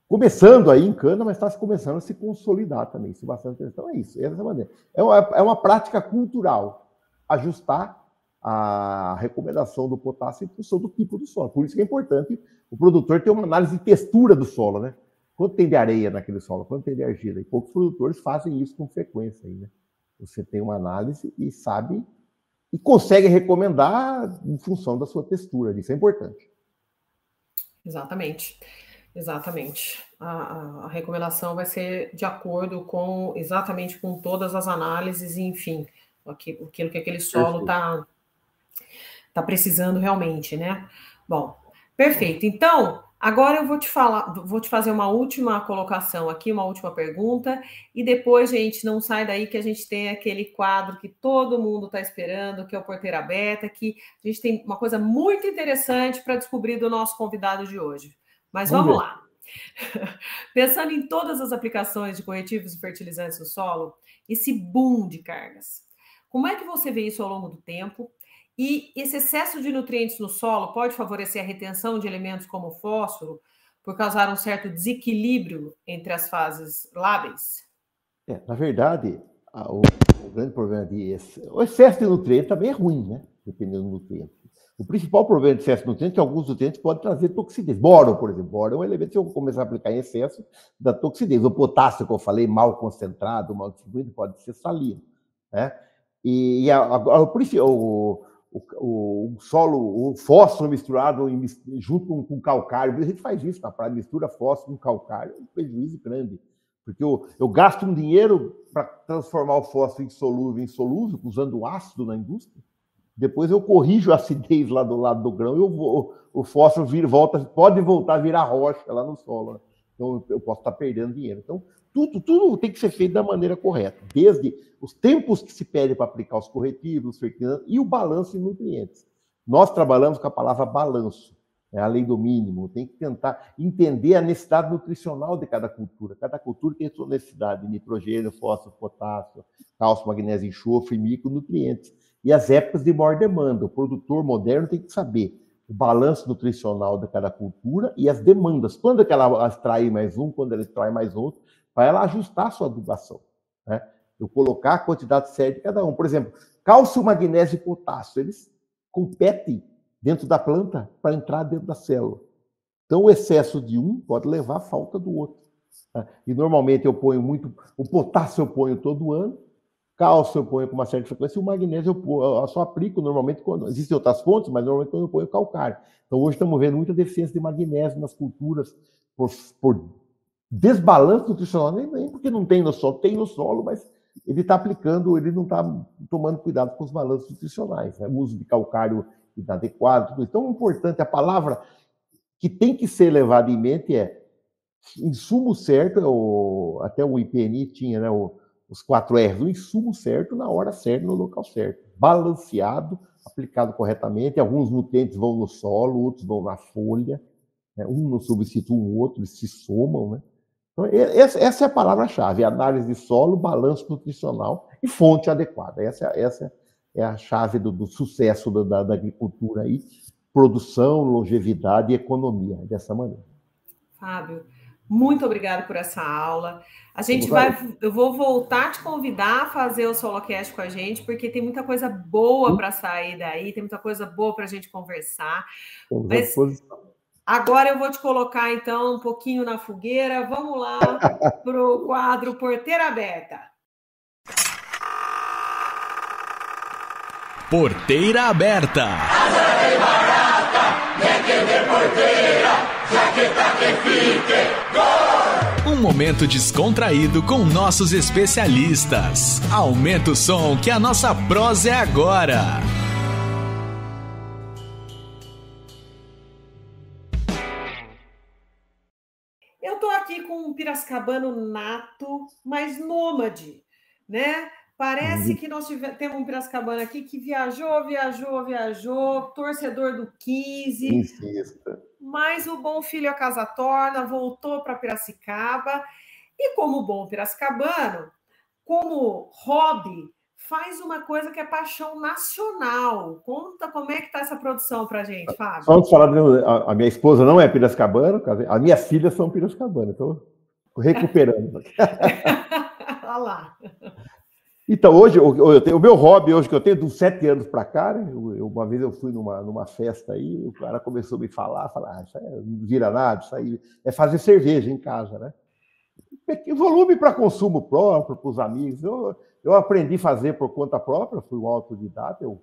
S3: começando aí em cana, mas está começando a se consolidar também. Isso é bastante. Então, é isso. Essa maneira. É uma prática cultural. Ajustar a recomendação do potássio em função do tipo do solo. Por isso que é importante o produtor ter uma análise de textura do solo, né? Quanto tem de areia naquele solo, quanto tem de argila. E poucos produtores fazem isso com frequência aí, né? Você tem uma análise e sabe e consegue recomendar em função da sua textura. Isso é importante.
S1: Exatamente. Exatamente. A recomendação vai ser de acordo com exatamente com todas as análises, enfim, aquilo que aquele solo está precisando realmente, né? Bom, perfeito. Então, Agora eu vou te fazer uma última colocação aqui, uma última pergunta, e depois, gente, não sai daí que a gente tem aquele quadro que todo mundo está esperando, que é o Porteira Aberta, que a gente tem uma coisa muito interessante para descobrir do nosso convidado de hoje. Mas vamos lá. Pensando em todas as aplicações de corretivos e fertilizantes no solo, esse boom de cargas, como é que você vê isso ao longo do tempo? E esse excesso de nutrientes no solo pode favorecer a retenção de elementos como o fósforo, por causar um certo desequilíbrio entre as fases lábeis?
S3: Na verdade, o grande problema o excesso de nutrientes também é ruim, né? Dependendo do nutriente. O principal problema de excesso de nutrientes é que alguns nutrientes podem trazer toxidez. Boro, por exemplo. Boro é um elemento que, se eu começar a aplicar em excesso, dá toxidez. O potássio, que eu falei, mal concentrado, mal distribuído, pode ser salino, né? O solo, o fósforo misturado junto com calcário, a gente faz isso na praia, mistura fósforo com calcário, é um prejuízo grande, porque eu gasto um dinheiro para transformar o fósforo em solúvel, usando ácido na indústria, depois eu corrijo a acidez lá do lado do grão e o fósforo pode voltar a virar rocha lá no solo, né? Então eu posso estar perdendo dinheiro. Então, tudo tem que ser feito da maneira correta, desde os tempos que se pede para aplicar os corretivos, os fertilizantes e o balanço de nutrientes. Nós trabalhamos com a palavra balanço, a lei do mínimo. Tem que tentar entender a necessidade nutricional de cada cultura. Cada cultura tem a sua necessidade de nitrogênio, fósforo, potássio, cálcio, magnésio, enxofre, micronutrientes. E as épocas de maior demanda. O produtor moderno tem que saber o balanço nutricional de cada cultura e as demandas. Quando é que ela extrai mais um, quando ela extrai mais outro, para ela ajustar a sua adubação, né? Eu colocar a quantidade certa de cada um. Por exemplo, cálcio, magnésio e potássio, eles competem dentro da planta para entrar dentro da célula. Então, o excesso de um pode levar à falta do outro, né? E normalmente eu ponho muito... O potássio eu ponho todo ano, cálcio eu ponho com uma certa frequência, e o magnésio eu só aplico normalmente quando... Existem outras fontes, mas normalmente quando eu ponho calcário. Então, hoje estamos vendo muita deficiência de magnésio nas culturas por desbalanço nutricional, nem porque não tem no solo, tem no solo, mas ele está aplicando, ele não está tomando cuidado com os balanços nutricionais, né? O uso de calcário inadequado, tudo. Então, o importante, a palavra que tem que ser levada em mente é insumo certo, até o IPNI tinha, né, os 4 R's, o insumo certo na hora certa, no local certo, balanceado, aplicado corretamente. Alguns nutrientes vão no solo, outros vão na folha, né? Um não substitui o outro, eles se somam, né? Então, essa é a palavra-chave: análise de solo, balanço nutricional e fonte adequada. Essa é a chave do sucesso da agricultura aí, produção, longevidade e economia, dessa maneira.
S1: Fábio, muito obrigado por essa aula. Eu vou voltar a te convidar a fazer o SoloCast com a gente, porque tem muita coisa boa para sair daí, tem muita coisa boa para a gente conversar. Mas agora eu vou te colocar, então, um pouquinho na fogueira. Vamos lá para o quadro Porteira Aberta.
S2: Porteira Aberta. Um momento descontraído com nossos especialistas. Aumenta o som que a nossa prosa é agora.
S1: Eu estou aqui com um piracicabano nato, mas nômade, né? Parece que nós temos um piracicabano aqui que viajou, torcedor do 15.
S3: Insista.
S1: Mas o bom filho a casa torna, voltou para Piracicaba. E como bom piracicabano, como hobby, faz uma coisa que é paixão nacional. Conta como é que está essa produção para a gente, Fábio.
S3: Só antes de falar, a minha esposa não é piracicabana, as minhas filhas são piracicabanas, estou recuperando.
S1: Olha lá.
S3: Então, hoje, o meu hobby, hoje que eu tenho, de uns 7 anos para cá, né? Uma vez eu fui numa festa aí, o cara começou a me falar, isso aí não vira nada, isso aí é fazer cerveja em casa, né? Volume para consumo próprio, para os amigos. Eu aprendi a fazer por conta própria, fui um autodidata, eu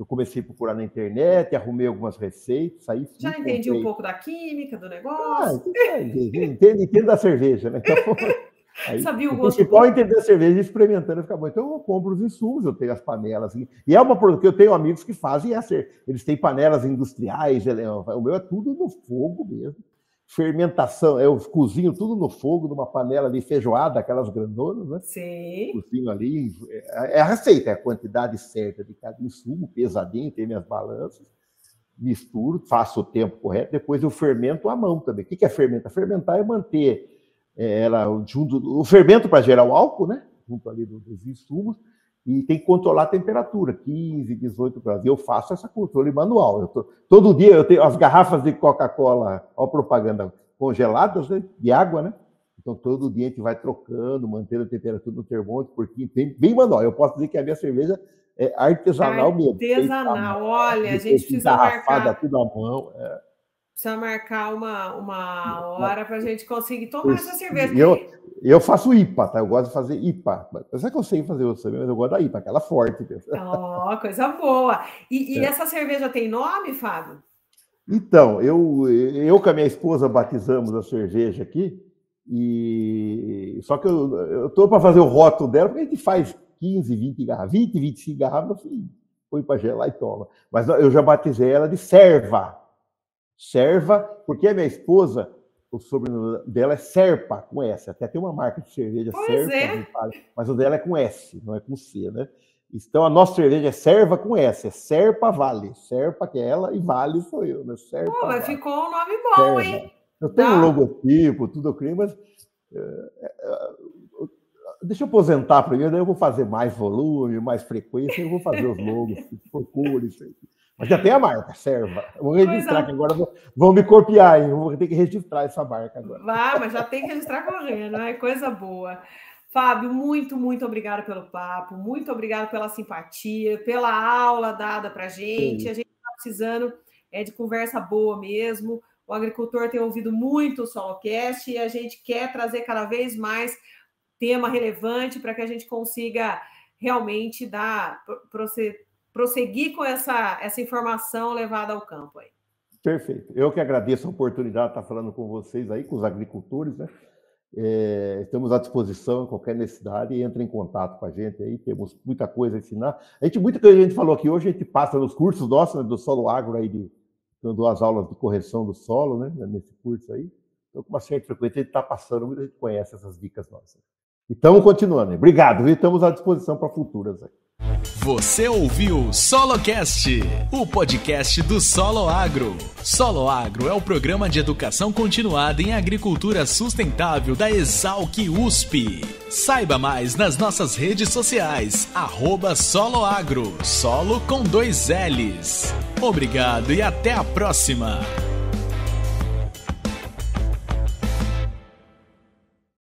S3: comecei a procurar na internet, arrumei algumas receitas, saí.
S1: Já entendi um pouco da química do negócio.
S3: Entendo da cerveja, né? Então, aí, sabia o principal é entender a cerveja e experimentando fica bom. Então eu compro os insumos, eu tenho as panelas. E é uma produção que eu tenho amigos que fazem eles têm panelas industriais, o meu é tudo no fogo mesmo. fermentação, eu cozinho tudo no fogo, numa panela de feijoada, aquelas grandonas, né?
S1: Sim.
S3: Cozinho ali, é a receita, é a quantidade certa de cada insumo, pesadinho, tem minhas balanças, misturo, faço o tempo correto, depois eu fermento à mão também. O que é fermentar? Fermentar é manter ela junto, o fermento para gerar o álcool, né? Junto ali dos insumos, e tem que controlar a temperatura, 15, 18 graus. Eu faço essa controle manual. Todo dia eu tenho as garrafas de Coca-Cola, ó, propaganda, congeladas, né, de água, né? Então todo dia a gente vai trocando, mantendo a temperatura no termômetro, porque tem bem manual. Eu posso dizer que a minha cerveja é artesanal mesmo.
S1: Artesanal, olha, a gente precisa marcar.
S3: Tudo à mão.
S1: Precisa marcar uma hora para a gente conseguir tomar essa cerveja.
S3: Eu faço IPA, tá? Eu gosto de fazer IPA. Eu sei que eu sei fazer outra também, mas eu gosto da IPA, aquela forte.
S1: Oh, coisa boa. E essa cerveja tem nome, Fábio?
S3: Então, eu com a minha esposa batizamos a cerveja aqui, só que eu tô para fazer o rótulo dela, porque a gente faz 15, 20 garrafas, 20, 25 garrafas, põe para gelar e toma. Mas eu já batizei ela de Serva. Serva, porque a minha esposa, o sobrenome dela é Serpa, com S. Até tem uma marca de cerveja, Serpa, mas o dela é com S, não é com C, né? Então a nossa cerveja é Serva com S, é Serpa Vale. Serpa que é ela e Vale sou eu, né? Serpa.
S1: Pô, mas
S3: vale.
S1: Ficou um nome bom, Serva. Hein?
S3: Eu tenho um logotipo, tudo eu criei, mas deixa eu aposentar primeiro, daí eu vou fazer mais volume, mais frequência, eu vou fazer os logos, por cores, mas já tem a marca, Serva. Eu vou registrar, que agora vão me copiar, hein? Eu vou ter que registrar essa marca agora.
S1: Mas já tem que registrar correndo, é coisa boa. Fábio, muito, muito obrigado pelo papo, muito obrigado pela simpatia, pela aula dada para a gente. A gente está precisando de conversa boa mesmo. O agricultor tem ouvido muito o SoloCast e a gente quer trazer cada vez mais tema relevante para que a gente consiga realmente prosseguir com essa informação levada ao campo aí.
S3: Perfeito. Eu que agradeço a oportunidade de estar falando com vocês aí, com os agricultores, né? Estamos à disposição em qualquer necessidade, entre em contato com a gente aí, temos muita coisa a ensinar. Muita coisa a gente falou aqui hoje, a gente passa nos cursos nossos, né, do Solo Agro aí, dando as aulas de correção do solo, né, nesse curso aí. Então, com uma certa frequência, a gente está passando, muita gente conhece essas dicas nossas. E estamos continuando. Obrigado, e estamos à disposição para futuras aí.
S2: Você ouviu SoloCast, o podcast do Solo Agro. Solo Agro é o programa de educação continuada em agricultura sustentável da Exalc USP. Saiba mais nas nossas redes sociais, @soloagro, solo com 2 Ls. Obrigado e até a próxima!